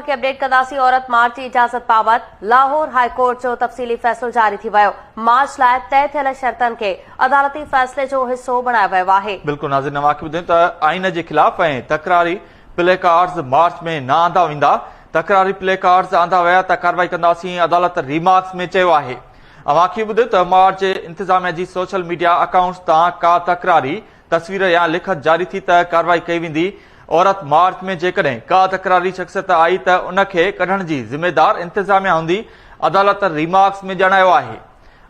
की अपडेट कंदासीं। औरत मार्च जी इजाज़त बाबति लाहौर हाई कोर्ट जो तफ़सीली फ़ैसिलो जारी थी वियो। मार्च लाइ तय थियल शर्तनि खे अदालती फ़ैसिले जो हिसो बणायो वियो आहे। बिल्कुल नाज़रीन, तव्हांखे ॿुधायूं त आइन जे ख़िलाफ़ ऐं तकरारी प्ले कार्ड्स मार्च में न आंदा वेंदा। तकरारी प्ले कार्ड्स आंदा विया त कार्रवाई कंदासीं, अदालत रीमार्क्स में चयो आहे। तव्हांखे ॿुधायूं त मार्च जे इंतिज़ामिया जी सोशल मीडिया अकाउंट्स तां का तकरारी तस्वीर या लिखत जारी थी त कार्रवाई कई वेंदी। औरत मार्च में जेकॾहिं का तकरारी शख़्सियत आई त उनखे कढण जी ज़िम्मेदार इंतिज़ामिया हूंदी, अदालत रीमार्क्स में ॼाणायो आहे।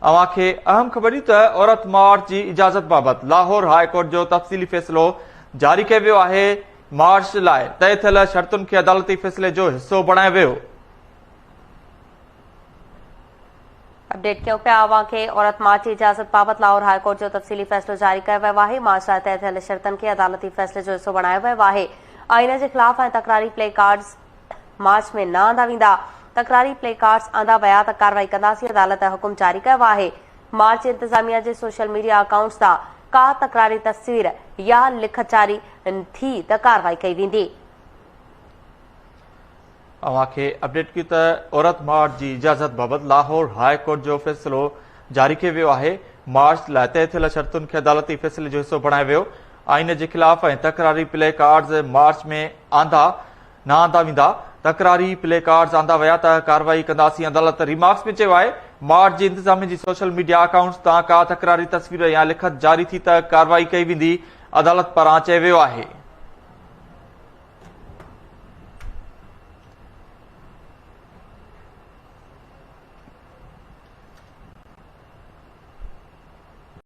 अव्हांखे अहम ख़बर त औरत मार्च जी इजाज़त बाबति लाहौर हाई कोर्ट जो तफ़सीली फ़ैसिलो जारी कयो वियो आहे। मार्च लाइ तय थियल शर्तुनि खे अदालती फ़ैसिले जो हिसो बणायो वियो। अपडेट कयूं पिया अव्हांखे। औरत मार्च जी इजाज़त बाबति लाहौर हाई कोर्ट जो तफ़सीली फ़ैसिलो जारी कयो वियो आहे। मार्च लाइ तय थियल शर्तनि खे अदालती फ़ैसिले जो हिसो बणायो वियो आहे। आइन जे ख़िलाफ़ ऐं तकरारी प्ले कार्ड्स मार्च में न आंदा वेंदा। तकरारी प्ले कार्ड्स आंदा विया त कार्रवाई कंदासीं, अदालत हुकुम जारी कयो आहे। मार्च इंतिज़ामिया जे सोशल मीडिया अकाउंट्स तां का तकरारी तस्वीर या लिखत जारी थी त कार्रवाई कई वेंदी। अव्हांखे अपडेट कई त औरत मार्च जी इजाज़त बाबति लाहौर हाई कोर्ट जो फ़ैसिलो जारी कयो वियो आहे। मार्च लाइ तय थियल शर्तुनि खे अदालती फ़ैसिले जो हिसो बणायो वियो। आइन जे ख़िलाफ़ ऐं तकरारी प्ले कार्ड्स मार्च में न आंदा वेंदा। तकरारी प्ले कार्ड्स आंदा विया त कार्रवाई कंदासीं, अदालत रीमार्क्स में चयो आहे। मार्च जी इंतिज़ामिया जी सोशल मीडिया अकाउंट्स तां का तकरारी तस्वीर या लिखत जारी थी त कार्रवाई कई वेंदी, अदालत पारां चयो वियो आहे।